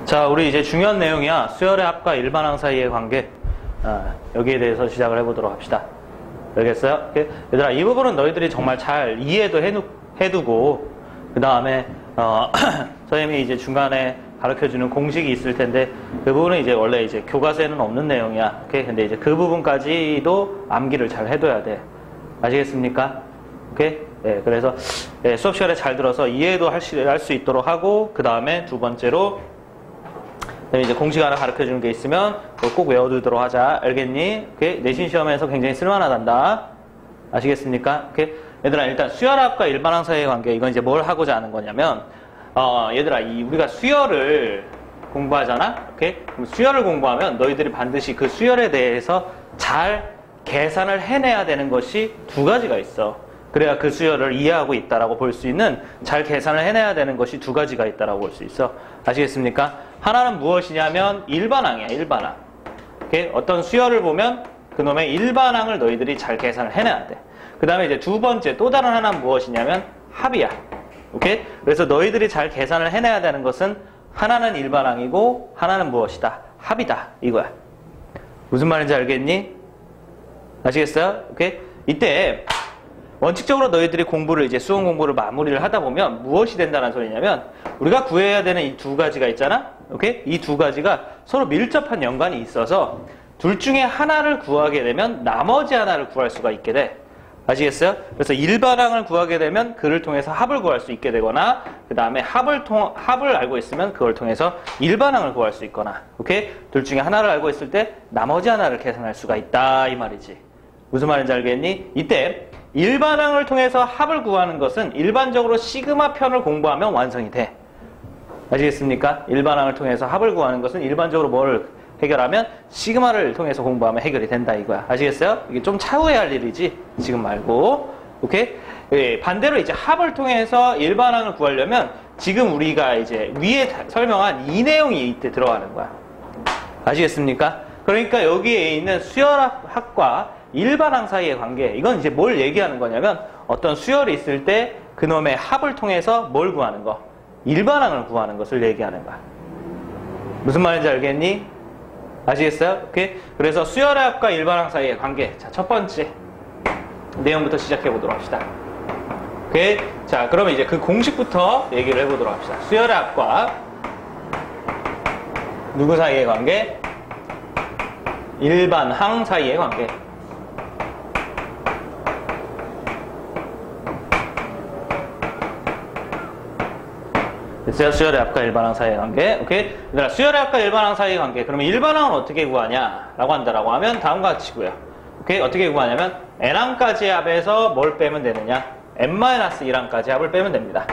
자, 우리 이제 중요한 내용이야. 수열의 합과 일반항 사이의 관계. 여기에 대해서 시작을 해보도록 합시다. 알겠어요? 얘들아, 이 부분은 너희들이 정말 잘 이해도 해두고, 그 다음에, 선생님이 이제 중간에 가르쳐주는 공식이 있을 텐데, 그 부분은 이제 원래 이제 교과서에는 없는 내용이야. 오케이? 근데 이제 그 부분까지도 암기를 잘 해둬야 돼. 아시겠습니까? 오케이? 네, 그래서 수업 시간에 잘 들어서 이해도 할 수 있도록 하고, 그 다음에 두 번째로, 이제 공식 하나 가르쳐 주는 게 있으면 꼭 외워두도록 하자. 알겠니? 오케이? 내신 시험에서 굉장히 쓸만하단다. 아시겠습니까? 오케이? 얘들아, 일단 수열합과 일반항 사이의 관계, 이건 이제 뭘 하고자 하는 거냐면, 얘들아, 우리가 수열을 공부하잖아? 오케이? 그럼 수열을 공부하면 너희들이 반드시 그 수열에 대해서 잘 계산을 해내야 되는 것이 두 가지가 있어. 그래야 그 수열을 이해하고 있다라고 볼 수 있는, 잘 계산을 해내야 되는 것이 두 가지가 있다라고 볼 수 있어. 아시겠습니까? 하나는 무엇이냐면 일반항이야, 일반항. 오케이? 어떤 수열을 보면 그놈의 일반항을 너희들이 잘 계산을 해내야 돼. 그 다음에 이제 두 번째, 또 다른 하나는 무엇이냐면 합이야. 오케이? 그래서 너희들이 잘 계산을 해내야 되는 것은 하나는 일반항이고 하나는 무엇이다? 합이다. 이거야. 무슨 말인지 알겠니? 아시겠어요? 오케이? 이때 원칙적으로 너희들이 공부를 이제 수험 공부를 마무리를 하다 보면 무엇이 된다는 소리냐면 우리가 구해야 되는 이 두 가지가 있잖아. 오케이? 이 두 가지가 서로 밀접한 연관이 있어서 둘 중에 하나를 구하게 되면 나머지 하나를 구할 수가 있게 돼. 아시겠어요? 그래서 일반항을 구하게 되면 그를 통해서 합을 구할 수 있게 되거나 그 다음에 합을 알고 있으면 그걸 통해서 일반항을 구할 수 있거나 오케이? 둘 중에 하나를 알고 있을 때 나머지 하나를 계산할 수가 있다 이 말이지. 무슨 말인지 알겠니? 이때 일반항을 통해서 합을 구하는 것은 일반적으로 시그마 편을 공부하면 완성이 돼. 아시겠습니까? 일반항을 통해서 합을 구하는 것은 일반적으로 뭘 해결하면 시그마를 통해서 공부하면 해결이 된다 이거야. 아시겠어요? 이게 좀 차후에 할 일이지 지금 말고. 오케이? 예, 반대로 이제 합을 통해서 일반항을 구하려면 지금 우리가 이제 위에 설명한 이 내용이 이때 들어가는 거야. 아시겠습니까? 그러니까 여기에 있는 수열합과 일반항 사이의 관계, 이건 이제 뭘 얘기하는 거냐면 어떤 수열이 있을 때 그놈의 합을 통해서 뭘 구하는 거? 일반항을 구하는 것을 얘기하는 거야. 무슨 말인지 알겠니? 아시겠어요? 오케이? 그래서 수열의 합과 일반항 사이의 관계. 자, 첫 번째 내용부터 시작해 보도록 합시다. 오케이? 자, 그러면 이제 그 공식부터 얘기를 해보도록 합시다. 수열의 합과 누구 사이의 관계? 일반항 사이의 관계. 됐어요? 수열의 합과 일반항 사이의 관계. 오케이? 얘들아, 수열의 합과 일반항 사이의 관계. 그러면 일반항은 어떻게 구하냐? 라고 한다라고 하면 다음과 같이 구해요. 오케이? 어떻게 구하냐면 n항까지의 합에서 뭘 빼면 되느냐? n-1항까지 합을 빼면 됩니다.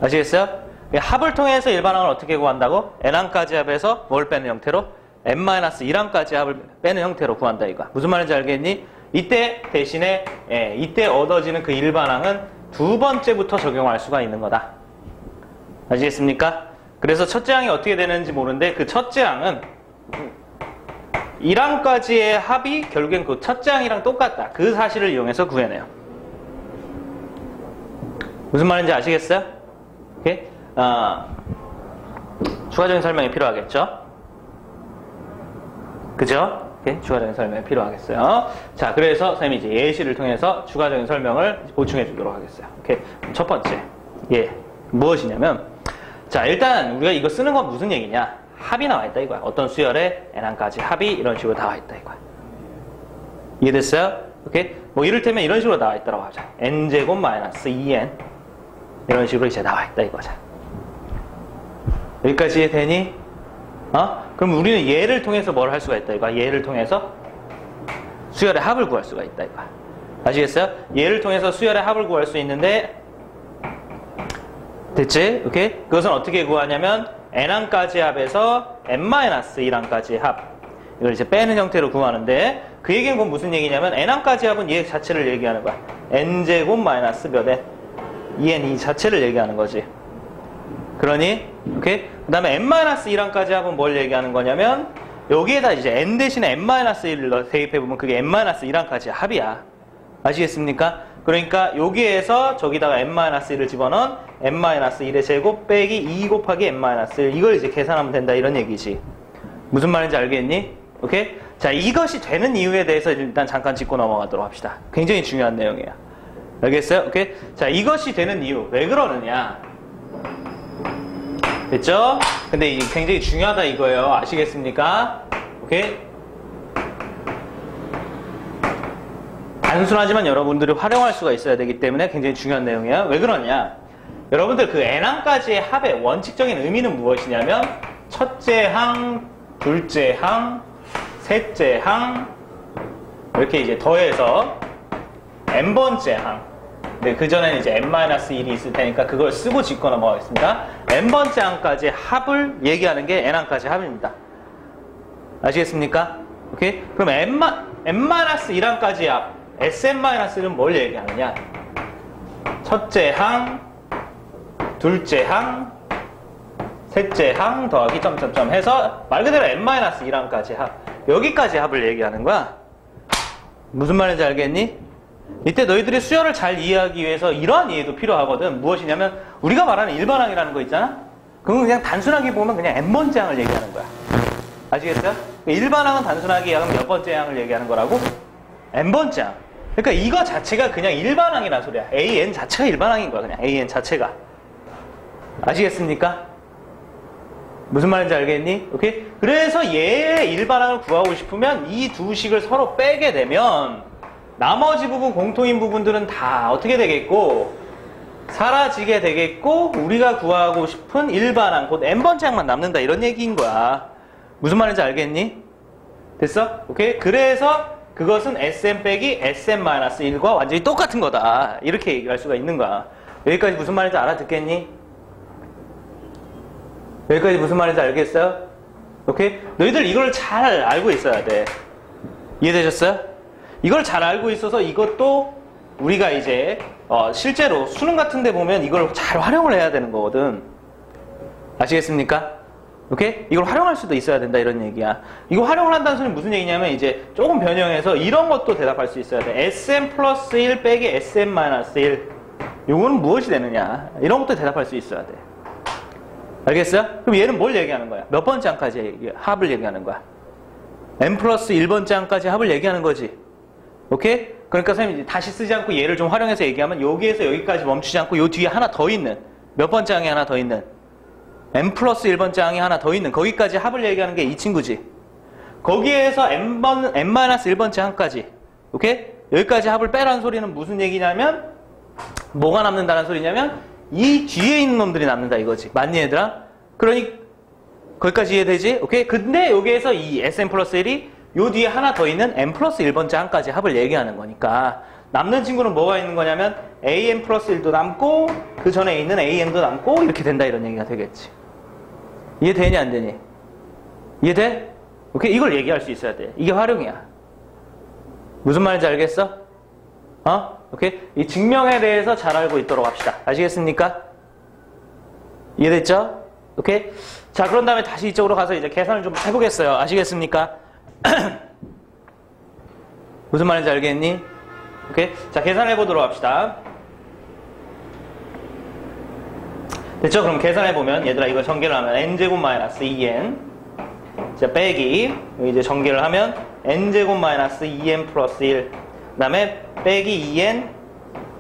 아시겠어요? 합을 통해서 일반항을 어떻게 구한다고? n항까지 합에서 뭘 빼는 형태로? n-1항까지 합을 빼는 형태로 구한다 이거야. 무슨 말인지 알겠니? 이때 대신에 이때 얻어지는 그 일반항은 두 번째부터 적용할 수가 있는 거다. 아시겠습니까? 그래서 첫째 항이 어떻게 되는지 모르는데 그 첫째 항은 1항까지의 합이 결국엔 그 첫째 항이랑 똑같다. 그 사실을 이용해서 구해내요. 무슨 말인지 아시겠어요? 오케이? 추가적인 설명이 필요하겠죠? 그죠? 오케이? 추가적인 설명이 필요하겠어요. 자, 그래서 선생님이 이제 예시를 통해서 추가적인 설명을 보충해 주도록 하겠어요. 오케이? 첫 번째. 무엇이냐면 자, 일단 우리가 이거 쓰는 건 무슨 얘기냐? 합이 나와 있다 이거야. 어떤 수열에 n항까지 합이 이런 식으로 나와 있다 이거야. 이해됐어요? 오케이? 뭐 이를테면 이런 식으로 나와 있다고 하자. n제곱 마이너스 2n 이런 식으로 이제 나와 있다 이거자. 여기까지 이해되니? 그럼 우리는 얘를 통해서 뭘 할 수가 있다 이거야. 얘를 통해서 수열의 합을 구할 수가 있다 이거야. 아시겠어요? 얘를 통해서 수열의 합을 구할 수 있는데 됐지? 오케이? 그것은 어떻게 구하냐면 n항까지 합에서 n-1항까지 합 이걸 이제 빼는 형태로 구하는데 그 얘기는 그건 무슨 얘기냐면 n항까지 합은 얘 자체를 얘기하는 거야. n제곱 마이너스 몇 n 2n 이 자체를 얘기하는 거지. 그러니 오케이? 그 다음에 n-1항까지 합은 뭘 얘기하는 거냐면 여기에다 이제 n 대신에 n-1을 대입해보면 그게 n-1항까지 합이야. 아시겠습니까? 그러니까 여기에서 저기다가 n-1을 집어넣은 n-1의 제곱 빼기 2 곱하기 n-1 이걸 이제 계산하면 된다 이런 얘기지. 무슨 말인지 알겠니? 오케이? 자, 이것이 되는 이유에 대해서 일단 잠깐 짚고 넘어가도록 합시다. 굉장히 중요한 내용이에요. 알겠어요? 오케이? 자, 이것이 되는 이유. 왜 그러느냐? 됐죠? 근데 이게 굉장히 중요하다 이거예요. 아시겠습니까? 오케이? 단순하지만 여러분들이 활용할 수가 있어야 되기 때문에 굉장히 중요한 내용이에요. 왜 그러냐? 여러분들 그 n항까지의 합의 원칙적인 의미는 무엇이냐면 첫째 항, 둘째 항, 셋째 항 이렇게 이제 더해서 n번째 항. 네, 그 전에는 이제 n-1이 있을 테니까 그걸 쓰고 짚고 넘어가겠습니다. n번째 항까지 합을 얘기하는 게 n항까지 합입니다. 아시겠습니까? 오케이? 그럼 n-1항까지 합, sn-는 뭘 얘기하느냐? 첫째 항, 둘째 항, 셋째 항 더하기 점점점 해서 말 그대로 n-1항까지 합. 여기까지 합을 얘기하는 거야. 무슨 말인지 알겠니? 이때 너희들이 수열을 잘 이해하기 위해서 이러한 이해도 필요하거든. 무엇이냐면 우리가 말하는 일반항이라는 거 있잖아? 그건 그냥 단순하게 보면 그냥 n번째 항을 얘기하는 거야. 아시겠어요? 일반항은 단순하게 그럼 몇 번째 항을 얘기하는 거라고? n번째 항. 그러니까 이거 자체가 그냥 일반항이란 소리야. an 자체가 일반항인 거야. 그냥 an 자체가. 아시겠습니까? 무슨 말인지 알겠니? 오케이? 그래서 얘의 일반항을 구하고 싶으면 이 두 식을 서로 빼게 되면 나머지 부분, 공통인 부분들은 다 어떻게 되겠고 사라지게 되겠고 우리가 구하고 싶은 일반항, 곧 n번째 항만 남는다 이런 얘기인 거야. 무슨 말인지 알겠니? 됐어? 오케이? 그래서 그것은 sn 빼기 sn-1과 완전히 똑같은 거다. 이렇게 얘기할 수가 있는 거야. 여기까지 무슨 말인지 알아듣겠니? 여기까지 무슨 말인지 알겠어요? 오케이? 너희들 이걸 잘 알고 있어야 돼. 이해되셨어요? 이걸 잘 알고 있어서 이것도 우리가 이제 실제로 수능 같은 데 보면 이걸 잘 활용을 해야 되는 거거든. 아시겠습니까? 오케이? 이걸 활용할 수도 있어야 된다 이런 얘기야. 이거 활용을 한다는 소리는 무슨 얘기냐면 이제 조금 변형해서 이런 것도 대답할 수 있어야 돼. sn 플러스 1 빼기 sn-1 요거는 무엇이 되느냐 이런 것도 대답할 수 있어야 돼. 알겠어요? 그럼 얘는 뭘 얘기하는 거야? 몇 번째 항까지 합을 얘기하는 거야? n 플러스 1번째 항까지 합을 얘기하는 거지. 오케이? 그러니까 선생님이 다시 쓰지 않고 얘를 좀 활용해서 얘기하면 여기에서 여기까지 멈추지 않고 요 뒤에 하나 더 있는 몇 번째 항이 하나 더 있는 n 플러스 1번째 항이 하나 더 있는 거기까지 합을 얘기하는 게 이 친구지. 거기에서 n-1번째 항까지 오케이? 여기까지 합을 빼라는 소리는 무슨 얘기냐면 뭐가 남는다는 소리냐면 이 뒤에 있는 놈들이 남는다 이거지. 맞니 얘들아? 그러니 거기까지 이해되지? 오케이? 근데 여기에서 이 sn 플러스 1이 요 뒤에 하나 더 있는 n 플러스 1번째 항까지 합을 얘기하는 거니까 남는 친구는 뭐가 있는 거냐면 an 플러스 1도 남고 그 전에 있는 an도 남고 이렇게 된다 이런 얘기가 되겠지. 이해되니 안 되니? 이해돼? 오케이? 이걸 얘기할 수 있어야 돼. 이게 활용이야. 무슨 말인지 알겠어? 오케이? 이 증명에 대해서 잘 알고 있도록 합시다. 아시겠습니까? 이해됐죠? 오케이? 자, 그런 다음에 다시 이쪽으로 가서 이제 계산을 좀 해보겠어요. 아시겠습니까? 무슨 말인지 알겠니? 오케이? 자, 계산해 보도록 합시다. 됐죠? 그럼 계산해 보면 얘들아 이거 전개를 하면 n제곱 마이너스 2n 자 빼기 이제 전개를 하면 n제곱 마이너스 2n 플러스 1 그 다음에 빼기 2n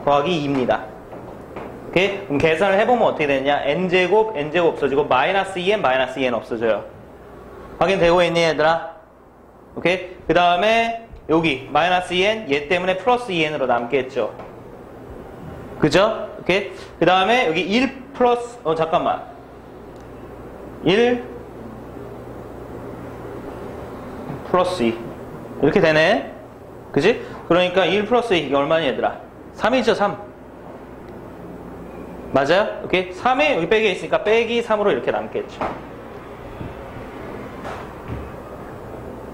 더하기 2입니다. 오케이? 그럼 계산을 해보면 어떻게 되느냐? n제곱 없어지고 마이너스 2n 마이너스 2n 없어져요. 확인되고 있니 얘들아? 오케이? 그 다음에 여기 마이너스 2n 얘 때문에 플러스 2n으로 남겠죠. 그죠? 오케이? 그 다음에 여기 1 플러스 잠깐만 1 플러스 2 이렇게 되네. 그지? 그러니까 1 플러스 2 이게 얼마니 얘들아? 3이죠 3 맞아요? 오케이? 3에 여기 빼기 있으니까 빼기 3으로 이렇게 남겠죠.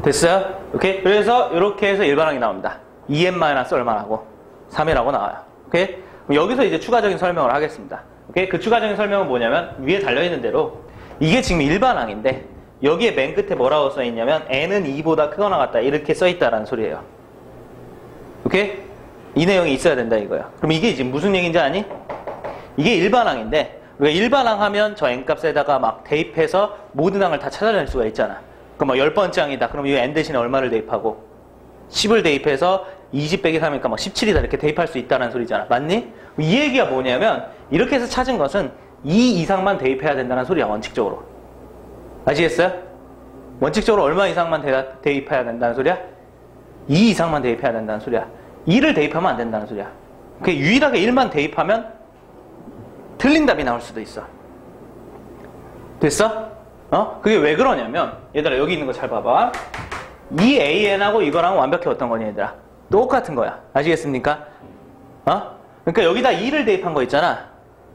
됐어요? 오케이? 그래서 이렇게 해서 일반항이 나옵니다. 2n 마이너스 얼마라고? 3이라고 나와요. 오케이? 그럼 여기서 이제 추가적인 설명을 하겠습니다. 오케이? 그 추가적인 설명은 뭐냐면 위에 달려있는 대로 이게 지금 일반항인데 여기에 맨 끝에 뭐라고 써있냐면 n은 2보다 크거나 같다 이렇게 써있다라는 소리예요. 오케이? 이 내용이 있어야 된다 이거야. 그럼 이게 지금 무슨 얘기인지 아니? 이게 일반항인데 우리가 일반항 하면 저 n값에다가 막 대입해서 모든 항을 다 찾아낼 수가 있잖아. 그럼 뭐 10번째 항이다. 그럼 이 n 대신에 얼마를 대입하고 10을 대입해서 20 빼기 3이니까 막 17이다 이렇게 대입할 수 있다는 소리잖아. 맞니? 이 얘기가 뭐냐면 이렇게 해서 찾은 것은 2 이상만 대입해야 된다는 소리야. 원칙적으로. 아시겠어요? 원칙적으로 얼마 이상만 대입해야 된다는 소리야? 2 이상만 대입해야 된다는 소리야. 2를 대입하면 안 된다는 소리야. 그 유일하게 1만 대입하면 틀린 답이 나올 수도 있어. 됐어? 그게 왜 그러냐면 얘들아 여기 있는 거 잘 봐봐. 이 AN하고 이거랑 완벽히 어떤 거니 얘들아? 똑같은 거야. 아시겠습니까? 그러니까 여기다 2를 대입한 거 있잖아.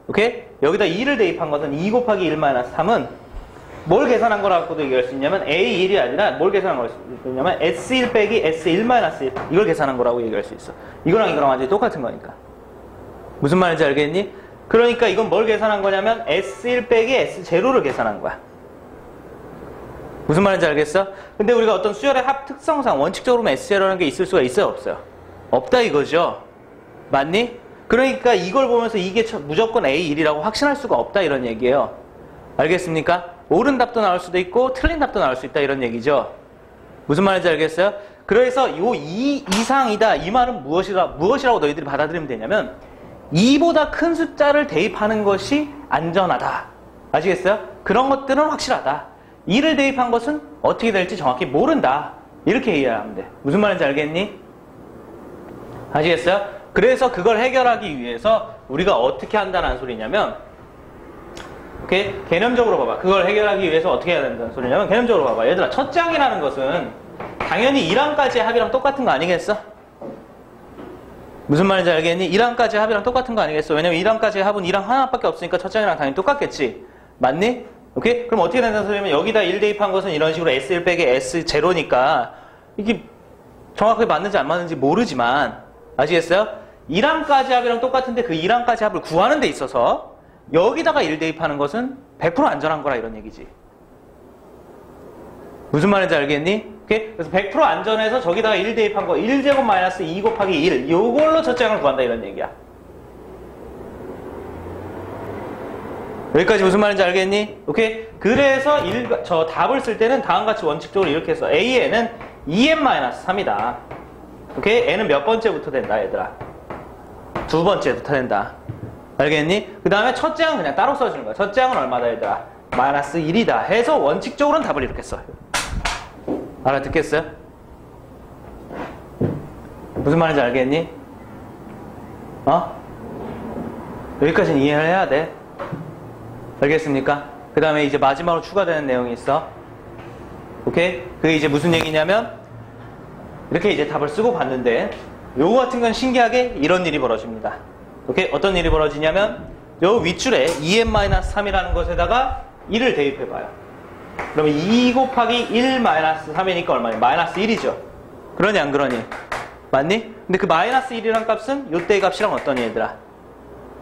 오케이? 여기다 2를 대입한 것은 2 곱하기 1-3은 뭘 계산한 거라고도 얘기할 수 있냐면 A1이 아니라 뭘 계산한 거라고 할 수 있냐면 S1 빼기 S1-1 이걸 계산한 거라고 얘기할 수 있어. 이거랑 이거랑 완전히 똑같은 거니까. 무슨 말인지 알겠니? 그러니까 이건 뭘 계산한 거냐면 S1 빼기 S0를 계산한 거야. 무슨 말인지 알겠어? 근데 우리가 어떤 수열의 합 특성상 원칙적으로 S0라는 게 있을 수가 있어요? 없어요? 없다 이거죠? 맞니? 그러니까 이걸 보면서 이게 무조건 A1이라고 확신할 수가 없다 이런 얘기예요. 알겠습니까? 옳은 답도 나올 수도 있고 틀린 답도 나올 수 있다 이런 얘기죠. 무슨 말인지 알겠어요? 그래서 요 2 이상이다 이 말은 무엇이라고 너희들이 받아들이면 되냐면 2보다 큰 숫자를 대입하는 것이 안전하다. 아시겠어요? 그런 것들은 확실하다. 2를 대입한 것은 어떻게 될지 정확히 모른다. 이렇게 이해하면 돼. 무슨 말인지 알겠니? 아시겠어요? 그래서 그걸 해결하기 위해서 우리가 어떻게 한다는 소리냐면 오케이? 개념적으로 봐봐. 그걸 해결하기 위해서 어떻게 해야 된다는 소리냐면 개념적으로 봐봐. 얘들아 첫째 항이라는 것은 당연히 1항까지의 합이랑 똑같은 거 아니겠어? 무슨 말인지 알겠니? 1항까지의 합이랑 똑같은 거 아니겠어? 왜냐면 1항까지의 합은 1항 하나밖에 없으니까 첫째 항이랑 당연히 똑같겠지. 맞니? 오케이? 그럼 어떻게 된다는 소리냐면 여기다 1 대입한 것은 이런 식으로 S1 빼기 S0니까 이게 정확하게 맞는지 안 맞는지 모르지만 아시겠어요? 1항까지 합이랑 똑같은데 그 1항까지 합을 구하는 데 있어서 여기다가 1 대입하는 것은 100% 안전한 거라 이런 얘기지. 무슨 말인지 알겠니? 오케이? 그래서 100% 안전해서 저기다가 1 대입한 거 1제곱 마이너스 2 곱하기 1 요걸로 첫째 항을 구한다 이런 얘기야. 여기까지 무슨 말인지 알겠니? 오케이? 그래서 저 답을 쓸 때는 다음같이 원칙적으로 이렇게 해서 AN은 2n-3이다. 오케이? n은 몇 번째부터 된다 얘들아? 두 번째부터 된다. 알겠니? 그 다음에 첫째 항은 그냥 따로 써주는 거야. 첫째 항은 얼마다 얘들아? 마이너스 1이다 해서 원칙적으로는 답을 이렇게 써. 알아듣겠어요? 무슨 말인지 알겠니? 여기까지는 이해를 해야 돼. 알겠습니까? 그 다음에 이제 마지막으로 추가되는 내용이 있어. 오케이? 그게 이제 무슨 얘기냐면 이렇게 이제 답을 쓰고 봤는데 요거 같은 건 신기하게 이런 일이 벌어집니다. 오케이? 어떤 일이 벌어지냐면 요 윗줄에 2n-3이라는 것에다가 1을 대입해봐요. 그러면 2 곱하기 1-3이니까 얼마니? 마이너스 1이죠. 그러니 안 그러니? 맞니? 근데 그 마이너스 1이란 값은 요때의 값이랑 어떠니 얘들아?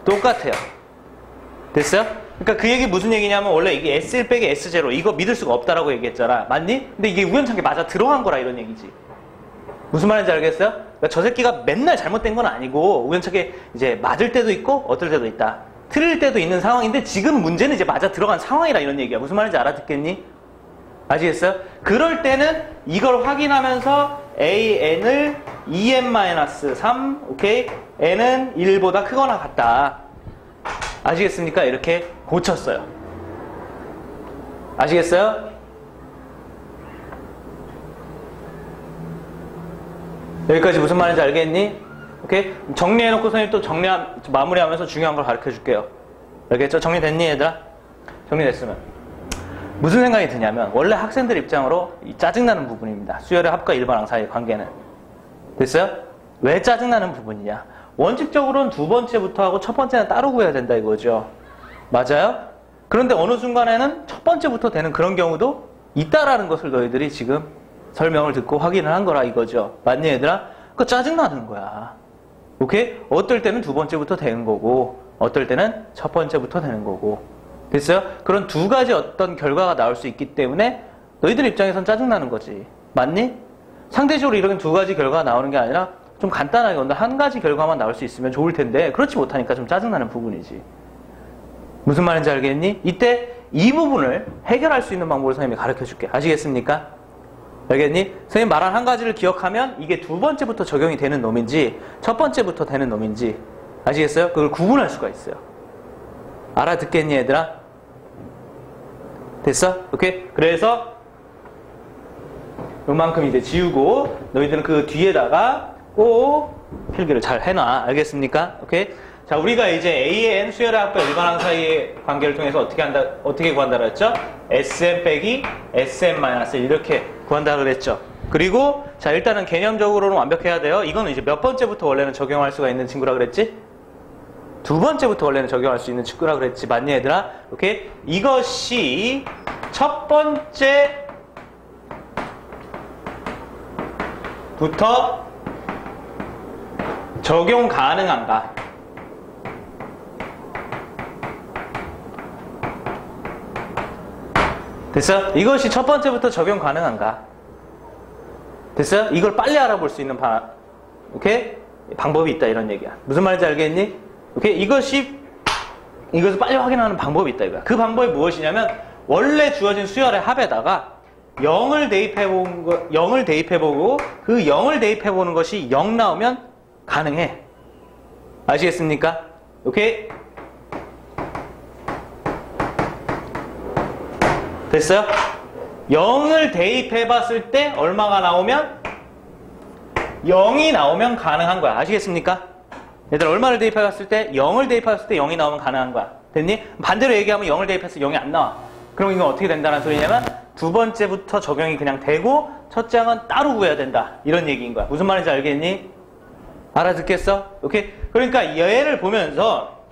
똑같아요. 됐어요? 그러니까 그 얘기 무슨 얘기냐면 원래 이게 S1 빼기 S0 이거 믿을 수가 없다라고 얘기했잖아. 맞니? 근데 이게 우연찮게 맞아 들어간 거라 이런 얘기지. 무슨 말인지 알겠어요? 그러니까 저 새끼가 맨날 잘못된 건 아니고 우연찮게 이제 맞을 때도 있고 어떨 때도 있다. 틀릴 때도 있는 상황인데 지금 문제는 이제 맞아 들어간 상황이라 이런 얘기야. 무슨 말인지 알아듣겠니? 아시겠어요? 그럴 때는 이걸 확인하면서 AN을 2n-3 오케이? n은 1보다 크거나 같다. 아시겠습니까? 이렇게 고쳤어요. 아시겠어요? 여기까지 무슨 말인지 알겠니? 오케이? 정리해놓고 선생님 또 마무리하면서 중요한 걸 가르쳐 줄게요. 알겠죠? 정리됐니 얘들아? 정리됐으면 무슨 생각이 드냐면 원래 학생들 입장으로 이 짜증나는 부분입니다. 수열의 합과 일반항 사이의 관계는. 됐어요? 왜 짜증나는 부분이냐? 원칙적으로는 두 번째부터 하고 첫 번째는 따로 구해야 된다 이거죠. 맞아요? 그런데 어느 순간에는 첫 번째부터 되는 그런 경우도 있다라는 것을 너희들이 지금 설명을 듣고 확인을 한 거라 이거죠. 맞니 얘들아? 그거 짜증나는 거야. 오케이? 어떨 때는 두 번째부터 되는 거고 어떨 때는 첫 번째부터 되는 거고. 됐어요? 그런 두 가지 어떤 결과가 나올 수 있기 때문에 너희들 입장에선 짜증나는 거지. 맞니? 상대적으로 이런 두 가지 결과가 나오는 게 아니라 좀 간단하게 오늘 한 가지 결과만 나올 수 있으면 좋을 텐데 그렇지 못하니까 좀 짜증나는 부분이지. 무슨 말인지 알겠니? 이때 이 부분을 해결할 수 있는 방법을 선생님이 가르쳐 줄게. 아시겠습니까? 알겠니? 선생님 말한 한 가지를 기억하면 이게 두 번째부터 적용이 되는 놈인지 첫 번째부터 되는 놈인지 아시겠어요? 그걸 구분할 수가 있어요. 알아듣겠니 얘들아? 됐어? 오케이? 그래서 요만큼 이제 지우고 너희들은 그 뒤에다가 꼭 필기를 잘 해놔. 알겠습니까? 오케이? 자, 우리가 이제 AN 수열의 합과 일반항 사이의 관계를 통해서 어떻게 구한다고 했죠? SM 빼기 SM 마이너스 이렇게 구한다고 그랬죠. 그리고 자, 일단은 개념적으로는 완벽해야 돼요. 이거는 이제 몇 번째부터 원래는 적용할 수가 있는 친구라 그랬지? 두 번째부터 원래는 적용할 수 있는 친구라 그랬지. 맞니 얘들아? 오케이? 이것이 첫 번째부터 적용 가능한가? 됐어? 이것이 첫 번째부터 적용 가능한가? 됐어? 이걸 빨리 알아볼 수 있는 오케이? 방법이 있다 이런 얘기야. 무슨 말인지 알겠니? 오케이? 이것을 빨리 확인하는 방법이 있다 이거야. 그 방법이 무엇이냐면 원래 주어진 수열의 합에다가 0을 대입해보고 그 0을 대입해보는 것이 0 나오면 가능해. 아시겠습니까? 오케이? 됐어요? 0을 대입해봤을 때 얼마가 나오면? 0이 나오면 가능한 거야. 아시겠습니까? 얘들 얼마를 대입해봤을 때? 0을 대입했을 때 0이 나오면 가능한 거야. 됐니? 반대로 얘기하면 0을 대입해서 0이 안 나와. 그럼 이건 어떻게 된다는 소리냐면 두 번째부터 적용이 그냥 되고 첫째 항은 따로 구해야 된다. 이런 얘기인 거야. 무슨 말인지 알겠니? 알아듣겠어? 오케이? 그러니까 얘를 보면서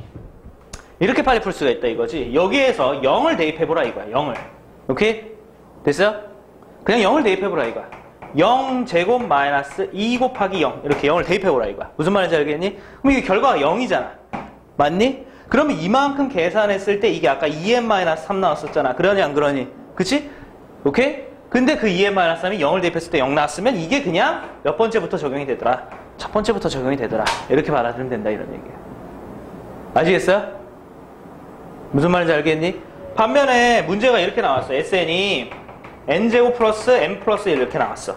이렇게 빨리 풀 수가 있다 이거지. 여기에서 0을 대입해보라 이거야. 0을. 오케이? 됐어요? 그냥 0을 대입해보라 이거야. 0제곱 마이너스 2 곱하기 0 이렇게 0을 대입해보라 이거야. 무슨 말인지 알겠니? 그럼 이게 결과가 0이잖아. 맞니? 그러면 이만큼 계산했을 때 이게 아까 2n-3 나왔었잖아. 그러니 안 그러니? 그치? 오케이? 근데 그 2n-3이 0을 대입했을 때 0 나왔으면 이게 그냥 몇 번째부터 적용이 되더라? 첫 번째부터 적용이 되더라. 이렇게 받아들이면 된다 이런 얘기야. 아시겠어요? 무슨 말인지 알겠니? 반면에 문제가 이렇게 나왔어. SN이 n제곱 플러스 m 플러스 1 이렇게 나왔어.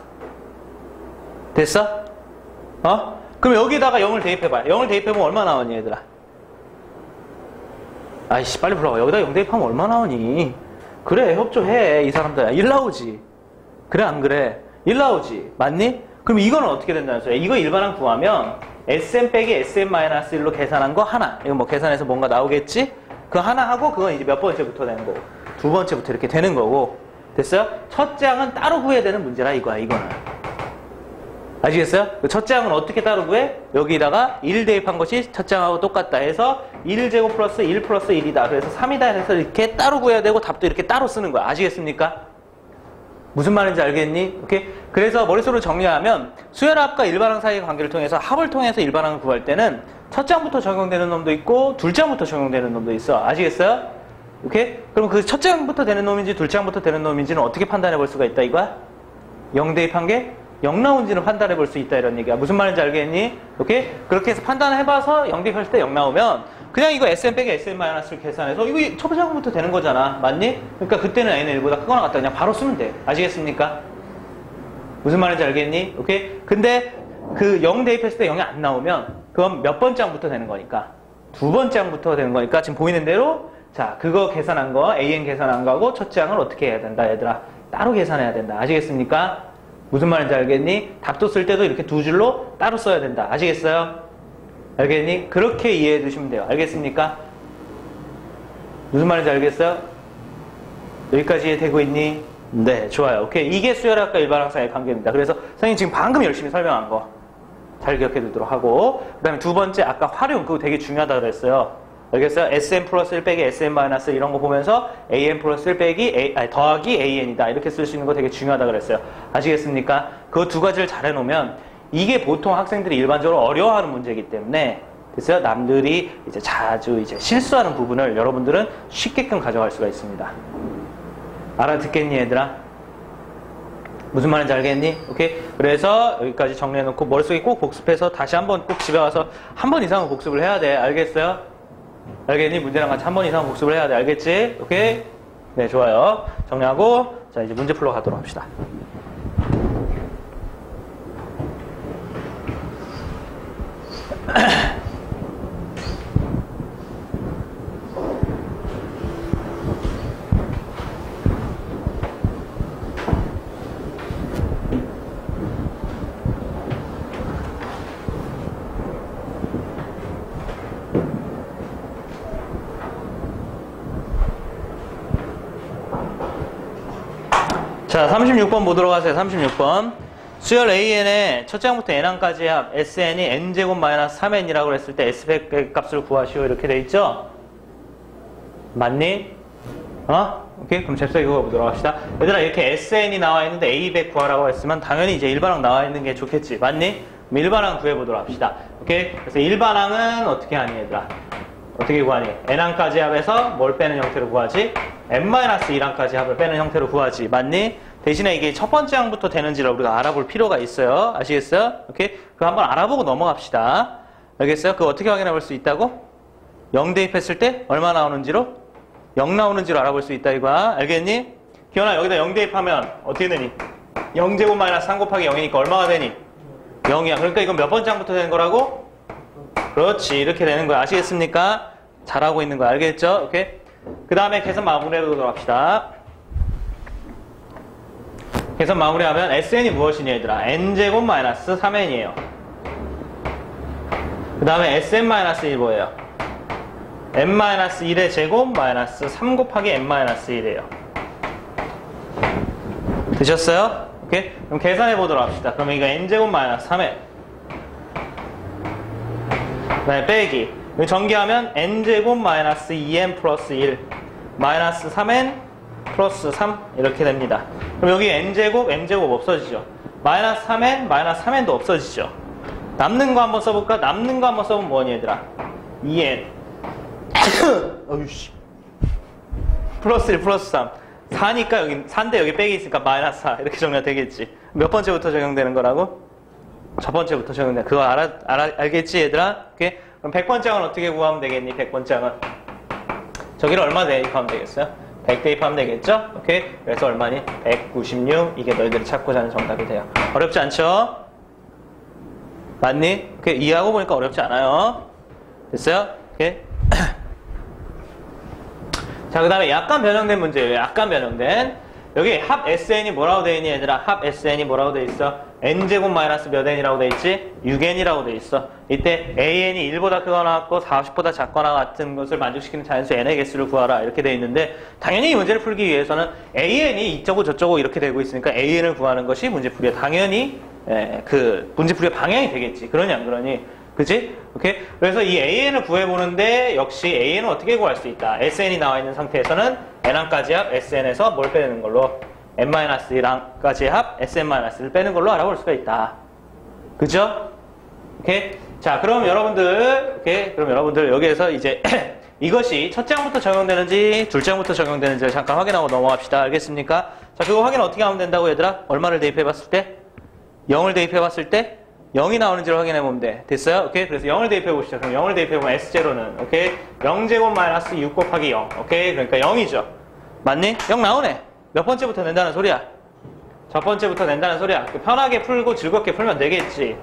됐어? 그럼 여기다가 0을 대입해봐. 0을 대입해보면 얼마 나오니 얘들아? 아이씨 빨리 불러봐. 여기다 0 대입하면 얼마 나오니? 그래 협조해 이 사람들. 1 나오지. 그래 안 그래? 1 나오지. 맞니? 그럼 이거는 어떻게 된다는 소리야? 이거 일반항 구하면 SM 빼기 SM-1로 계산한 거 하나. 이거 뭐 계산해서 뭔가 나오겠지? 그 하나 하고 그건 이제 몇 번째부터 되는 거고 두 번째부터 이렇게 되는 거고. 됐어요? 첫째 항은 따로 구해야 되는 문제라 이거야 이거는. 아시겠어요? 첫째 항은 어떻게 따로 구해? 여기다가 1 대입한 것이 첫째 항하고 똑같다 해서 1제곱 플러스 1 플러스 1이다. 그래서 3이다 해서 이렇게 따로 구해야 되고 답도 이렇게 따로 쓰는 거야. 아시겠습니까? 무슨 말인지 알겠니? 오케이? 그래서 머릿속으로 정리하면 수열합과 일반항 사이의 관계를 통해서 합을 통해서 일반항을 구할 때는 첫째 항부터 적용되는 놈도 있고 둘째 항부터 적용되는 놈도 있어. 아시겠어요? 오케이? 그럼 그 첫째 항부터 되는 놈인지 둘째 항부터 되는 놈인지는 어떻게 판단해 볼 수가 있다 이거야? 0 대입한 게 0 나온지는 판단해 볼 수 있다 이런 얘기야. 무슨 말인지 알겠니? 오케이? 그렇게 해서 판단해봐서 0 대입했을 때 0 나오면 그냥 이거 SM 빼기 SM-를 계산해서 이거 첫 번째 항부터 되는 거잖아. 맞니? 그러니까 그때는 n은 1보다 크거나 같다 그냥 바로 쓰면 돼. 아시겠습니까? 무슨 말인지 알겠니? 오케이? 근데 그 0 대입했을 때 0이 안 나오면 그건 몇 번째 항부터 되는 거니까 두 번째 항부터 되는 거니까 지금 보이는 대로 자 그거 계산한 거 AN 계산한 거하고 첫째 항을 어떻게 해야 된다 얘들아? 따로 계산해야 된다. 아시겠습니까? 무슨 말인지 알겠니? 답도 쓸 때도 이렇게 두 줄로 따로 써야 된다. 아시겠어요? 알겠니? 그렇게 이해해 두시면 돼요. 알겠습니까? 무슨 말인지 알겠어요? 여기까지 이해되고 있니? 네, 좋아요. 오케이. 이게 수열학과 일반항 사이의 관계입니다. 그래서 선생님 지금 방금 열심히 설명한 거 잘 기억해 두도록 하고 그 다음에 두 번째 아까 활용 그거 되게 중요하다고 그랬어요. 알겠어요? SM 플러스 1 빼기 SM-, 이런 거 보면서 AN 플러스 1 빼기 더하기 AN이다. 이렇게 쓸 수 있는 거 되게 중요하다고 그랬어요. 아시겠습니까? 그 두 가지를 잘 해놓으면 이게 보통 학생들이 일반적으로 어려워하는 문제이기 때문에 됐어요? 남들이 이제 자주 이제 실수하는 부분을 여러분들은 쉽게끔 가져갈 수가 있습니다. 알아듣겠니 얘들아? 무슨 말인지 알겠니? 오케이? 그래서 여기까지 정리해놓고 머릿속에 꼭 복습해서 다시 한번 꼭 집에 와서 한 번 이상은 복습을 해야 돼. 알겠어요? 알겠니? 문제랑 같이 한 번 이상은 복습을 해야 돼. 알겠지? 오케이? 네, 좋아요. 정리하고 자 이제 문제 풀러 가도록 합시다. 자, 36번 보도록 하세요. 36번. 수열 AN의 첫 장부터 N항까지의 합 SN이 N제곱 마이너스 3N이라고 했을 때 S100 값을 구하시오. 이렇게 돼 있죠? 맞니? 오케이? 그럼 잽싸게 이거 보도록 합시다. 얘들아, 이렇게 SN이 나와 있는데 A100 구하라고 했으면 당연히 이제 일반항 나와 있는 게 좋겠지. 맞니? 그럼 일반항 구해보도록 합시다. 오케이? 그래서 일반항은 어떻게 하니, 얘들아? 어떻게 구하니? N항까지 합에서 뭘 빼는 형태로 구하지? N-1항까지 합을 빼는 형태로 구하지. 맞니? 대신에 이게 첫 번째 항부터 되는지를 우리가 알아볼 필요가 있어요. 아시겠어요? 오케이? 그거 한번 알아보고 넘어갑시다. 알겠어요? 그거 어떻게 확인해 볼 수 있다고? 0 대입했을 때 얼마 나오는지로? 0 나오는지로 알아볼 수 있다 이거야. 알겠니? 기현아, 여기다 0 대입하면 어떻게 되니? 0제곱 마이너스 3 곱하기 0이니까 얼마가 되니? 0이야. 그러니까 이건 몇 번째 항부터 되는 거라고? 그렇지. 이렇게 되는 거야. 아시겠습니까? 잘하고 있는 거야. 알겠죠? 오케이? 그 다음에 계산 마무리해보도록 합시다. 계산 마무리하면 SN이 무엇이냐 얘들아? N제곱 마이너스 3N이에요. 그 다음에 SN-1 뭐예요? N-1의 제곱 마이너스 3 곱하기 N-1이에요. 되셨어요? 오케이? 그럼 계산해보도록 합시다. 그러면 이거 N제곱 마이너스 3N 그 다음에 빼기 전개하면 N제곱 마이너스 2N 플러스 1 마이너스 3N 플러스 3 이렇게 됩니다. 그럼 여기 N제곱, M제곱 없어지죠. 마이너스 3N, 마이너스 3N도 없어지죠. 남는 거 한번 써볼까? 남는 거 한번 써보면 뭐니 얘들아? 2N 어이씨 플러스 1 플러스 3 4니까 여기 4인데 여기 빼기 있으니까 마이너스 4 이렇게 정리가 되겠지. 몇 번째부터 적용되는 거라고? 첫 번째부터 적용돼. 그거 알겠지 얘들아? 오케이? 그럼 100번장은 어떻게 구하면 되겠니? 100번장은 저기를 얼마 대입하면 되겠어요? 100 대입하면 되겠죠? 오케이? 그래서 얼마니? 196 이게 너희들이 찾고자 하는 정답이 돼요. 어렵지 않죠? 맞니? 오케이? 이해하고 보니까 어렵지 않아요. 됐어요? 오케이? 자, 그 다음에 약간 변형된 문제예요. 약간 변형된. 여기 합 SN이 뭐라고 돼 있니 얘들아? 합 SN이 뭐라고 돼 있어? N제곱 마이너스 몇 N이라고 돼 있지? 6N이라고 돼 있어. 이때 AN이 1보다 크거나 같고 40보다 작거나 같은 것을 만족시키는 자연수 N의 개수를 구하라 이렇게 돼 있는데 당연히 이 문제를 풀기 위해서는 AN이 이쪽고 저쪽고 이렇게 되고 있으니까 AN을 구하는 것이 문제풀이에 당연히 그 문제풀이의 방향이 되겠지. 그러냐 안 그러니? 그치? 오케이? 그래서 이 AN을 구해보는데 역시 AN은 어떻게 구할 수 있다? SN이 나와 있는 상태에서는 N항까지 합 SN에서 뭘 빼는 걸로? N-1항까지 합 SN-를 빼는 걸로 알아볼 수가 있다. 그죠? 오케이? 자, 그럼 여러분들, 오케이? 그럼 여러분들 여기에서 이제 이것이 첫 장부터 적용되는지 둘 장부터 적용되는지를 잠깐 확인하고 넘어갑시다. 알겠습니까? 자, 그거 확인 어떻게 하면 된다고 얘들아? 얼마를 대입해봤을 때? 0을 대입해봤을 때? 0이 나오는지를 확인해보면 돼. 됐어요? 오케이? 그래서 0을 대입해봅시다. 그럼 0을 대입해보면 S0는, 오케이? 0제곱 마이너스 6 곱하기 0. 오케이? 그러니까 0이죠. 맞니? 0 나오네. 몇 번째부터 낸다는 소리야? 첫 번째부터 낸다는 소리야. 편하게 풀고 즐겁게 풀면 되겠지.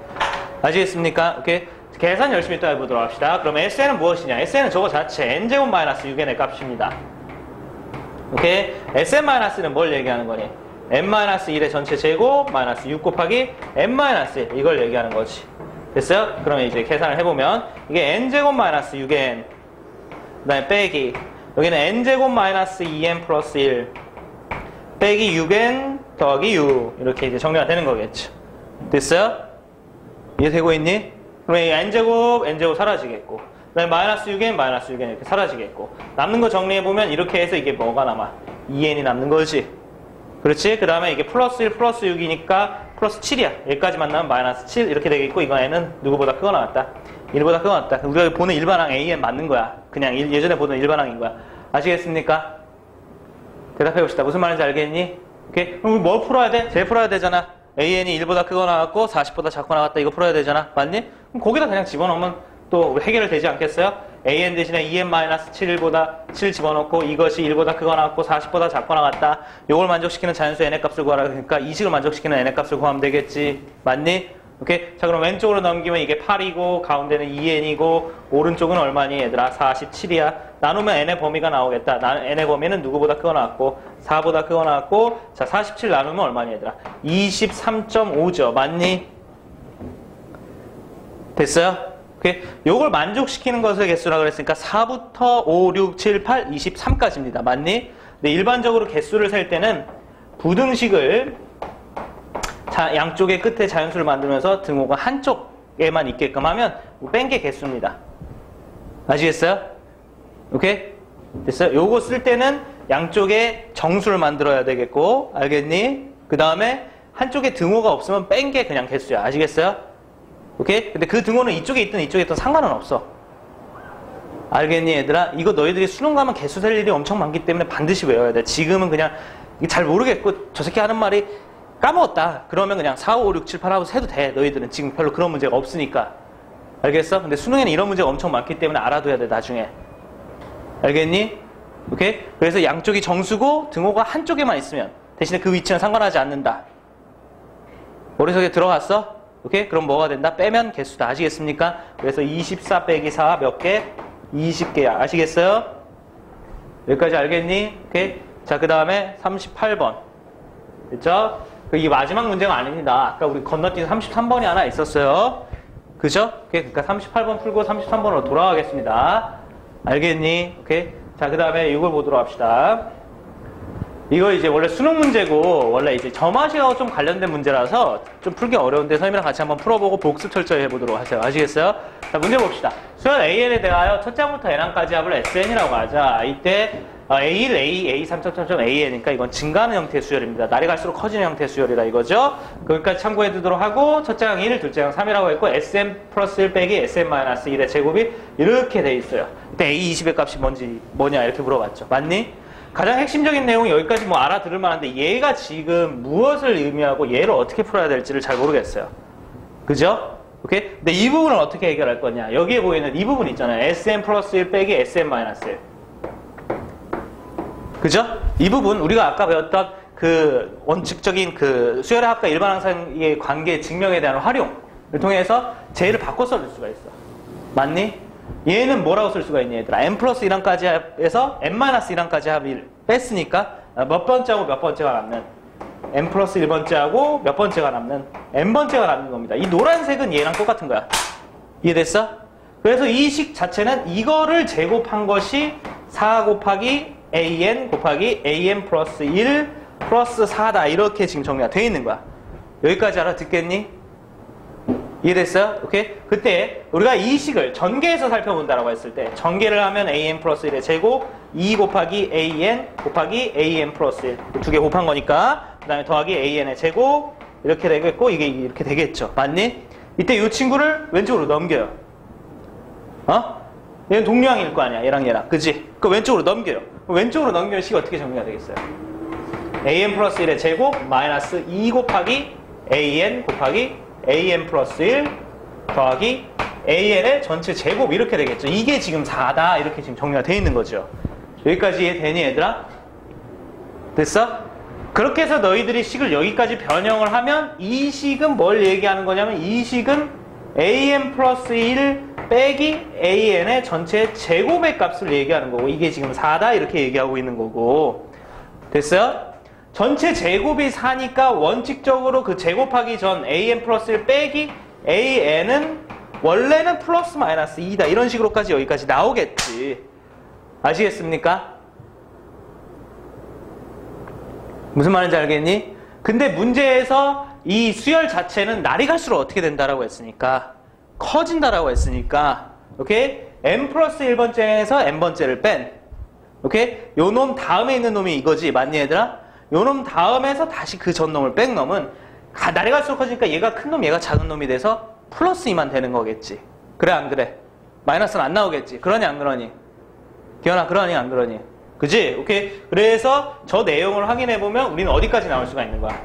아시겠습니까? 오케이? 계산 열심히 또 해보도록 합시다. 그럼 SN은 무엇이냐? SN은 저거 자체 N제곱 마이너스 6N의 값입니다. 오케이? SN-는 뭘 얘기하는 거니? N-1의 전체 제곱 마이너스 6 곱하기 N-1 이걸 얘기하는 거지. 됐어요? 그러면 이제 계산을 해보면 이게 N제곱 마이너스 6N 그 다음에 빼기 여기는 N제곱 마이너스 2N 플러스 1 빼기 6N 더하기 6 이렇게 이제 정리가 되는 거겠죠. 됐어요? 이해되고 있니? 그러면 이 N제곱 사라지겠고 그 다음에 마이너스 6N 이렇게 사라지겠고 남는 거 정리해보면 이렇게 해서 이게 뭐가 남아? 2N이 남는 거지. 그렇지? 그 다음에 이게 플러스 1 플러스 6이니까 플러스 7이야. 여기까지만 나면 마이너스 7 이렇게 되겠고 이거에는 누구보다 크거나 같다? 1보다 크거나 같다. 우리가 보는 일반항 AN 맞는 거야. 그냥 예전에 보던 일반항인 거야. 아시겠습니까? 대답해 봅시다. 무슨 말인지 알겠니? 오케이? 그럼 뭘 풀어야 돼? 쟤 풀어야 되잖아. AN이 1보다 크거 나왔고 40보다 작고 나왔다. 이거 풀어야 되잖아. 맞니? 그럼 거기다 그냥 집어넣으면 또 해결되지 않겠어요? AN 대신에 EN-7보다 7 집어넣고 이것이 1보다 크거 나왔고 40보다 작고 나왔다. 이걸 만족시키는 자연수 n의 값을 구하라. 그러니까 이 식을 만족시키는 n의 값을 구하면 되겠지. 맞니? 오케이? 자, 그럼 왼쪽으로 넘기면 이게 8이고 가운데는 2n이고 오른쪽은 얼마니 얘들아? 47이야. 나누면 n의 범위가 나오겠다. n의 범위는 누구보다 크거 나왔고 4보다 크거 나왔고 자, 47 나누면 얼마니 얘들아? 23.5죠. 맞니? 됐어요? 오케이? 요걸 만족시키는 것을 개수라 그랬으니까 4부터 5, 6, 7, 8, 23까지입니다. 맞니? 근데 일반적으로 개수를 셀 때는 부등식을 양쪽의 끝에 자연수를 만들면서 등호가 한쪽에만 있게끔 하면 뺀 게 개수입니다. 아시겠어요? 오케이? 됐어요? 요거 쓸 때는 양쪽에 정수를 만들어야 되겠고 알겠니? 그 다음에 한쪽에 등호가 없으면 뺀 게 그냥 개수야. 아시겠어요? 오케이? 근데 그 등호는 이쪽에 있든 이쪽에 있든 상관은 없어. 알겠니 얘들아? 이거 너희들이 수능 가면 개수 셀 일이 엄청 많기 때문에 반드시 외워야 돼. 지금은 그냥 잘 모르겠고 저 새끼 하는 말이 까먹었다. 그러면 그냥 4, 5, 6, 7, 8 하고 세도 돼. 너희들은 지금 별로 그런 문제가 없으니까. 알겠어? 근데 수능에는 이런 문제가 엄청 많기 때문에 알아둬야 돼. 나중에. 알겠니? 오케이? 그래서 양쪽이 정수고 등호가 한쪽에만 있으면 대신에 그 위치는 상관하지 않는다. 머릿속에 들어갔어? 오케이? 그럼 뭐가 된다? 빼면 개수다. 아시겠습니까? 그래서 24 빼기 4 몇 개? 20개야. 아시겠어요? 여기까지 알겠니? 오케이? 자, 그 다음에 38번. 됐죠? 이게 마지막 문제가 아닙니다. 아까 우리 건너뛴 33번이 하나 있었어요. 그죠? 오케이? 그러니까 38번 풀고 33번으로 돌아가겠습니다. 알겠니? 오케이? 자, 그 다음에 이걸 보도록 합시다. 이거 이제 원래 수능 문제고 원래 이제 점화식하고 좀 관련된 문제라서 좀 풀기 어려운데 선생님이랑 같이 한번 풀어보고 복습 철저히 해보도록 하세요. 아시겠어요? 자, 문제 봅시다. 수열 AN에 대하여 첫 장부터 n항까지 합을 SN이라고 하자. 이때 A1, A, A3, AN이니까 이건 증가하는 형태의 수열입니다. 날이 갈수록 커지는 형태의 수열이다 이거죠. 거기까지 참고해 두도록 하고 첫째 항 1, 둘째 항 3이라고 했고 SM 플러스 1 빼기 SM 마이너스 1의 제곱이 이렇게 돼 있어요. 이때 A20의 값이 뭐냐 이렇게 물어봤죠. 맞니? 가장 핵심적인 내용이 여기까지 뭐 알아들을 만한데 얘가 지금 무엇을 의미하고 얘를 어떻게 풀어야 될지를 잘 모르겠어요. 그죠? 오케이? 근데 이 부분을 어떻게 해결할 거냐. 여기에 보이는 이 부분 있잖아요. SM 플러스 1 빼기 SM 마이너스 1. 그죠? 이 부분 우리가 아까 배웠던 그 원칙적인 그 수열의 합과 일반항상의 관계 증명에 대한 활용을 통해서 쟤를 바꿔 써줄 수가 있어. 맞니? 얘는 뭐라고 쓸 수가 있니 얘들아? n 플러스 1항까지 합에서 n 마이너스 1항까지 합을 뺐으니까 몇 번째하고 몇 번째가 남는 n 플러스 1번째하고 몇 번째가 남는 n번째가 남는 겁니다. 이 노란색은 얘랑 똑같은 거야. 이해됐어? 그래서 이 식 자체는 이거를 제곱한 것이 4 곱하기 an 곱하기 an 플러스 1 플러스 4다. 이렇게 지금 정리가 되어 있는 거야. 여기까지 알아듣겠니? 이해됐어요? 오케이? 그때 우리가 이 식을 전개해서 살펴본다라고 했을 때 전개를 하면 an 플러스 1의 제곱 2 곱하기 an 곱하기 an 플러스 1 두 개 곱한 거니까 그 다음에 더하기 an의 제곱 이렇게 되겠고 이게 이렇게 되겠죠. 맞니? 이때 이 친구를 왼쪽으로 넘겨요. 얘는 동류항일 거 아니야. 얘랑 얘랑. 그지? 그 왼쪽으로 넘겨요. 왼쪽으로 넘기면 식이 어떻게 정리가 되겠어요? an 플러스 1의 제곱 마이너스 2 곱하기 an 곱하기 an 플러스 1 더하기 an의 전체 제곱 이렇게 되겠죠. 이게 지금 4다. 이렇게 지금 정리가 되어 있는 거죠. 여기까지 이해되니 얘들아? 됐어? 그렇게 해서 너희들이 식을 여기까지 변형을 하면 이 식은 뭘 얘기하는 거냐면 이 식은 an 플러스 1 빼기 an의 전체 제곱의 값을 얘기하는 거고 이게 지금 4다 이렇게 얘기하고 있는 거고. 됐어요? 전체 제곱이 4니까 원칙적으로 그 제곱하기 전 an 플러스 1 빼기 an은 원래는 플러스 마이너스 2다. 이런 식으로까지 여기까지 나오겠지. 아시겠습니까? 무슨 말인지 알겠니? 근데 문제에서 이 수열 자체는 날이 갈수록 어떻게 된다라고 했으니까 커진다라고 했으니까 오케이? n 플러스 1번째에서 n번째를 뺀 오케이? 요 놈 다음에 있는 놈이 이거지. 맞니 얘들아? 요 놈 다음에서 다시 그 전 놈을 뺀 놈은 날이 갈수록 커지니까 얘가 큰 놈, 얘가 작은 놈이 돼서 플러스 2만 되는 거겠지. 그래 안 그래? 마이너스는 안 나오겠지. 그러니 안 그러니? 기현아 그러니 안 그러니? 그지? 오케이. 그래서 저 내용을 확인해보면 우리는 어디까지 나올 수가 있는 거야?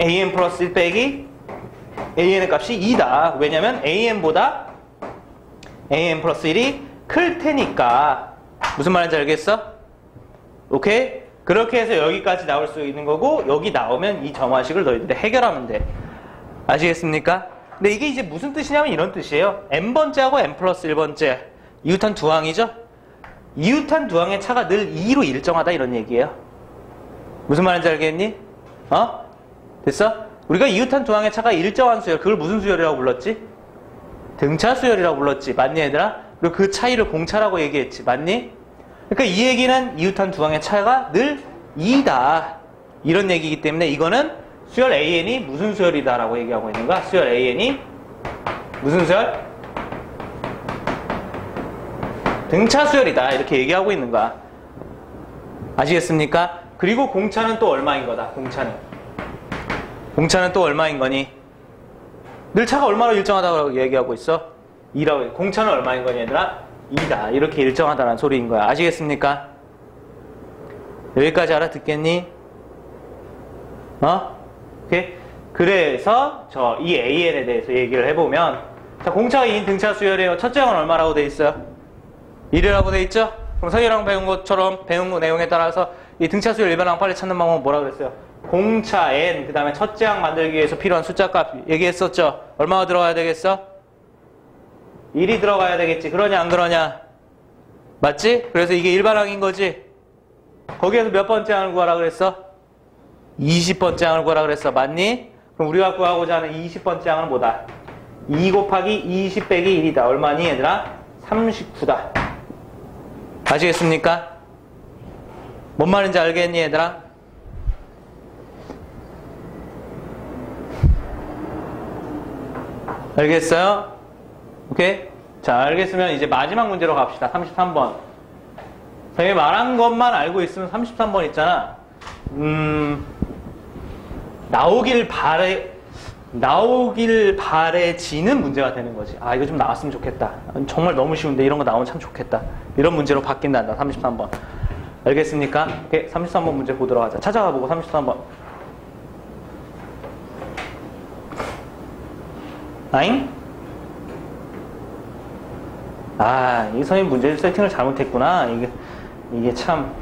an 플러스 1 빼기 an의 값이 2다. 왜냐면 an보다 an 플러스 1이 클 테니까. 무슨 말인지 알겠어? 오케이? 그렇게 해서 여기까지 나올 수 있는 거고, 여기 나오면 이 정화식을 너희들이 해결하면 돼. 아시겠습니까? 근데 이게 이제 무슨 뜻이냐면 이런 뜻이에요. n번째하고 n 플러스 1번째 이웃한 두 항이죠? 이웃한 두 항의 차가 늘 2로 일정하다 이런 얘기예요. 무슨 말인지 알겠니? 됐어? 우리가 이웃한 두 항의 차가 일정한 수열, 그걸 무슨 수열이라고 불렀지? 등차 수열이라고 불렀지. 맞니 얘들아? 그리고 그 차이를 공차라고 얘기했지. 맞니? 그러니까 이 얘기는 이웃한 두 항의 차가 늘 2다 이런 얘기이기 때문에 이거는 수열 AN이 무슨 수열이다 라고 얘기하고 있는 거야? 수열 AN이 무슨 수열? 등차 수열이다 이렇게 얘기하고 있는 거야. 아시겠습니까? 그리고 공차는 또 얼마인 거다. 공차는 또 얼마인 거니? 늘 차가 얼마나 일정하다고 얘기하고 있어? 2라고. 공차는 얼마인 거니 얘들아? 2다 이렇게 일정하다는 소리인 거야. 아시겠습니까? 여기까지 알아듣겠니? 오케이? 그래서 이 AN에 대해서 얘기를 해보면, 자, 공차가 2인 등차 수열이에요. 첫째 항은 얼마라고 돼 있어요? 1이라고 돼 있죠? 그럼 서희랑 배운 것처럼 배운 내용에 따라서 이 등차 수열 일반항 빨리 찾는 방법은 뭐라고 그랬어요? 공차 n 그 다음에 첫째 항 만들기 위해서 필요한 숫자 값 얘기했었죠? 얼마가 들어가야 되겠어? 1이 들어가야 되겠지. 그러냐 안 그러냐? 맞지? 그래서 이게 일반항인 거지? 거기에서 몇 번째 항을 구하라 그랬어? 20번째 항을 구하라 그랬어. 맞니? 그럼 우리가 구하고자 하는 20번째 항은 뭐다? 2 곱하기 20 빼기 1이다. 얼마니 얘들아? 39다. 아시겠습니까? 뭔 말인지 알겠니 얘들아? 알겠어요? 오케이? 자, 알겠으면 이제 마지막 문제로 갑시다. 33번. 선생님이 말한 것만 알고 있으면 33번 있잖아. 나오길 바래지는 문제가 되는 거지. 아, 이거 좀 나왔으면 좋겠다. 정말 너무 쉬운데 이런 거 나오면 참 좋겠다. 이런 문제로 바뀐단다. 33번. 알겠습니까? 오케이, 33번 문제 보도록 하자. 찾아가 보고 33번. 아잉? 아, 이 선생님 문제 세팅을 잘못했구나. 이게 참.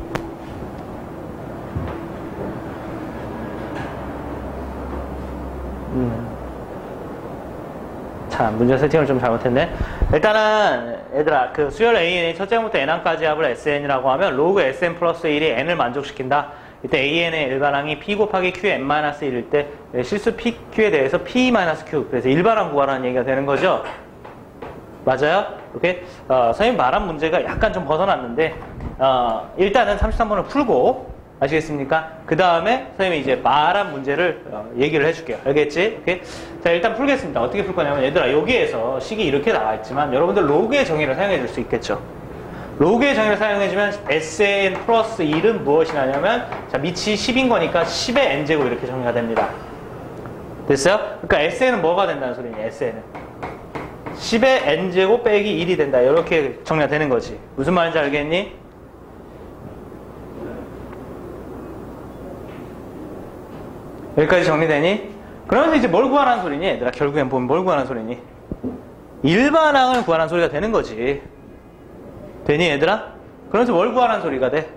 참, 문제 세팅을 좀 잘못했네. 일단은, 얘들아, 그 수열 AN이 첫째 항부터 n항까지 합을 SN이라고 하면, 로그 SN 플러스 1이 n을 만족시킨다. 이때 AN의 일반항이 P 곱하기 QN-1일 때, 실수 PQ에 대해서 P-Q. 그래서 일반항 구하라는 얘기가 되는 거죠. 맞아요? 오케이? 선생님 말한 문제가 약간 좀 벗어났는데, 일단은 33번을 풀고, 아시겠습니까? 그 다음에 선생님이 이제 말한 문제를 얘기를 해줄게요. 알겠지? 오케이? 자, 일단 풀겠습니다. 어떻게 풀 거냐면, 얘들아, 여기에서 식이 이렇게 나와 있지만, 여러분들 로그의 정의를 사용해 줄 수 있겠죠? 로그의 정의를 사용해주면 SN 플러스 1은 무엇이냐면, 자, 밑이 10인 거니까 10의 n제곱 이렇게 정의가 됩니다. 됐어요? 그러니까 SN은 뭐가 된다는 소리냐, SN은. 10의 n제곱 빼기 1이 된다. 이렇게 정리가 되는 거지. 무슨 말인지 알겠니? 여기까지 정리되니? 그러면서 이제 뭘 구하라는 소리니? 얘들아, 결국엔 보면 뭘 구하라는 소리니? 일반항을 구하라는 소리가 되는 거지. 되니 얘들아? 그러면서 뭘 구하라는 소리가 돼?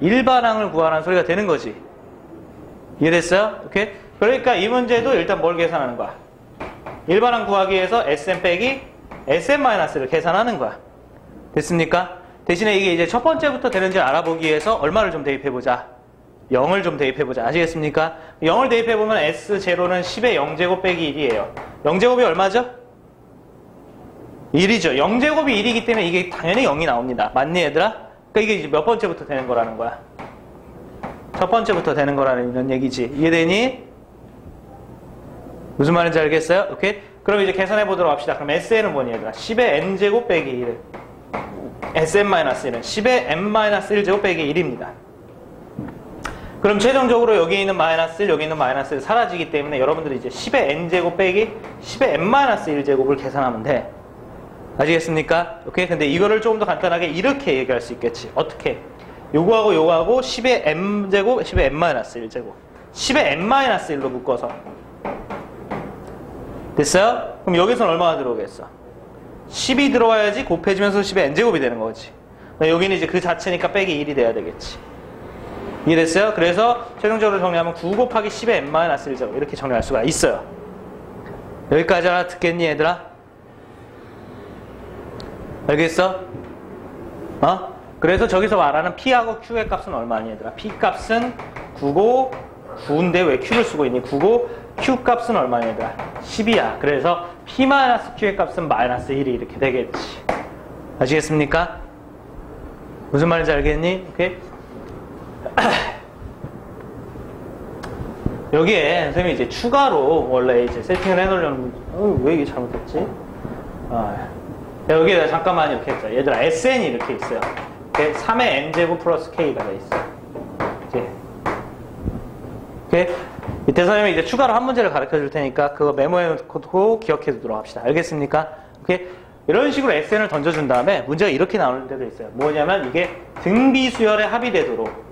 일반항을 구하라는 소리가 되는 거지. 이해됐어요? 오케이? 그러니까 이 문제도 일단 뭘 계산하는 거야? 일반항 구하기 위해서 SN 빼기 SN-를 계산하는 거야. 됐습니까? 대신에 이게 이제 첫 번째부터 되는지 알아보기 위해서 얼마를 좀 대입해보자. 0을 좀 대입해보자. 아시겠습니까? 0을 대입해보면 S0는 10의 0제곱 빼기 1이에요. 0제곱이 얼마죠? 1이죠. 0제곱이 1이기 때문에 이게 당연히 0이 나옵니다. 맞니 얘들아? 그러니까 이게 이제 몇 번째부터 되는 거라는 거야? 첫 번째부터 되는 거라는 이런 얘기지. 이해되니? 무슨 말인지 알겠어요? 오케이? 그럼 이제 계산해 보도록 합시다. 그럼 SN은 뭐니 얘들아? 10의 n제곱 빼기 1. SN-1은 10의 n-1제곱 빼기 1입니다. 그럼 최종적으로 여기 있는 마이너스 1, 여기 있는 마이너스 1 사라지기 때문에 여러분들이 이제 10의 n제곱 빼기 10의 n-1제곱을 계산하면 돼. 아시겠습니까? 오케이? 근데 이거를 조금 더 간단하게 이렇게 얘기할 수 있겠지. 어떻게? 요거하고 요거하고 10의 m제곱, 10의 n-1제곱. 10의 n-1로 묶어서. 됐어요? 그럼 여기서는 얼마가 들어오겠어? 10이 들어와야지 곱해지면서 10의 n제곱이 되는 거지. 여기는 이제 그 자체니까 빼기 1이 돼야 되겠지. 이해됐어요? 그래서 최종적으로 정리하면 9 곱하기 10의 n-1제곱 이렇게 정리할 수가 있어요. 여기까지 하나 듣겠니 얘들아? 알겠어? 그래서 저기서 말하는 P하고 Q의 값은 얼마니 얘들아? P 값은 9고 9인데 왜 Q를 쓰고 있니? 9고 Q 값은 얼마니 얘들아? 10이야. 그래서 P-Q의 값은 -1이 이렇게 되겠지. 아시겠습니까? 무슨 말인지 알겠니? 오케이? 여기에 선생님이 이제 추가로 원래 이제 세팅을 해놓으려는 왜 이게 잘못됐지? 여기에다 잠깐만 이렇게 했죠. 얘들아 SN이 이렇게 있어요. 3의 n제곱 플러스 k가 돼 있어요. 오케이? 이때 선생님이 이제 추가로 한 문제를 가르쳐 줄 테니까 그거 메모해 놓고 기억해 두도록 합시다. 알겠습니까? 오케이? 이런 식으로 SN을 던져준 다음에 문제가 이렇게 나오는 데도 있어요. 뭐냐면 이게 등비수열의 합이 되도록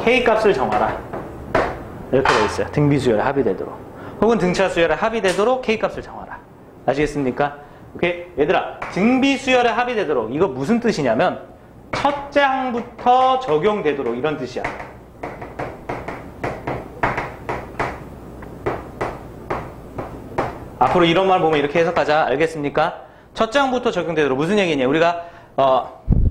K값을 정하라. 이렇게 되어 있어요. 등비수열의 합이 되도록. 혹은 등차수열의 합이 되도록 K값을 정하라. 아시겠습니까? 오케이? 얘들아, 등비수열의 합이 되도록. 이거 무슨 뜻이냐면 첫 장부터 적용되도록 이런 뜻이야. 앞으로 이런 말 보면 이렇게 해석하자. 알겠습니까? 첫 장부터 적용되도록. 무슨 얘기냐? 우리가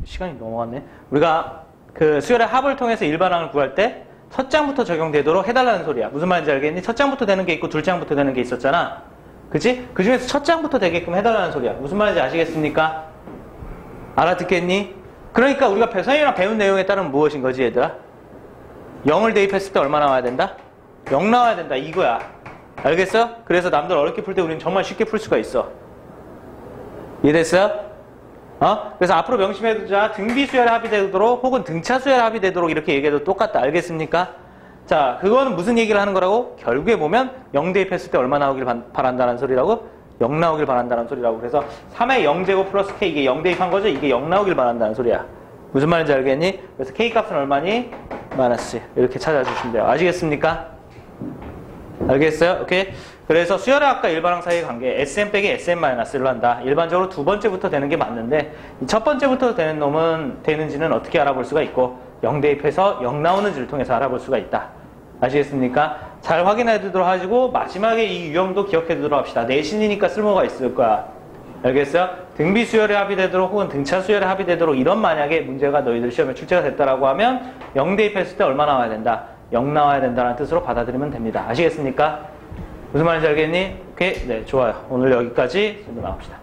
시간이 넘어갔네. 우리가 그 수열의 합을 통해서 일반항을 구할 때 첫 장부터 적용되도록 해달라는 소리야. 무슨 말인지 알겠니? 첫 장부터 되는 게 있고 둘 장부터 되는 게 있었잖아. 그치? 그 중에서 첫 장부터 되게끔 해달라는 소리야. 무슨 말인지 아시겠습니까? 알아듣겠니? 그러니까 우리가 선생님이랑 배운 내용에 따르면 무엇인 거지 얘들아? 0을 대입했을 때 얼마 나와야 된다? 0 나와야 된다 이거야. 알겠어요? 그래서 남들 어렵게 풀 때 우리는 정말 쉽게 풀 수가 있어. 이해됐어요? 그래서 앞으로 명심해두자. 등비수열의 합이 되도록 혹은 등차수열의 합이 되도록 이렇게 얘기해도 똑같다. 알겠습니까? 자, 그거는 무슨 얘기를 하는 거라고? 결국에 보면 0 대입했을 때 얼마 나오길 바란다는 소리라고? 0 나오길 바란다는 소리라고. 그래서 3의 0제곱 플러스 K 이게 0 대입한 거죠? 이게 0 나오길 바란다는 소리야. 무슨 말인지 알겠니? 그래서 K 값은 얼마니? 마이너스 이렇게 찾아주시면 돼요. 아시겠습니까? 알겠어요? 오케이? 그래서 수열의 합과 일반항 사이의 관계 Sn 빼기 Sn-1로 한다. 일반적으로 두 번째부터 되는 게 맞는데 첫 번째부터 되는 놈은 되는지는 어떻게 알아볼 수가 있고 0 대입해서 0 나오는지를 통해서 알아볼 수가 있다. 아시겠습니까? 잘 확인해 두도록 하시고 마지막에 이 유형도 기억해 두도록 합시다. 내신이니까 쓸모가 있을 거야. 알겠어요? 등비수열의 합이 되도록 혹은 등차수열의 합이 되도록 이런 만약에 문제가 너희들 시험에 출제가 됐다라고 하면 0 대입했을 때 얼마 나와야 된다? 0 나와야 된다는 뜻으로 받아들이면 됩니다. 아시겠습니까? 무슨 말인지 알겠니? 오케이? 네, 좋아요. 오늘 여기까지 나옵시다.